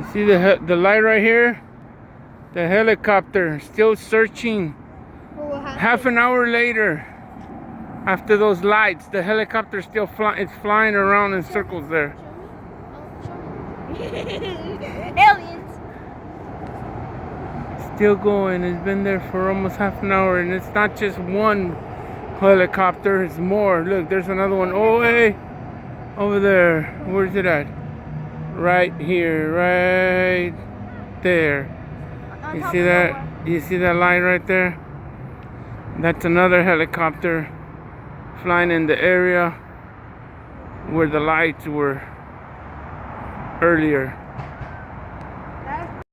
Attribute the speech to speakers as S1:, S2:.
S1: You see the light right here? The helicopter still searching. Half an hour later, after those lights, the helicopter still it's flying around in circles there.
S2: Aliens.
S1: Still going. It's been there for almost half an hour, and it's not just one helicopter, it's more. Look, there's another one. Oh, hey, over there. Where's it at? Right here, right there. You see that? You see that light right there? That's another helicopter flying in the area where the lights were earlier.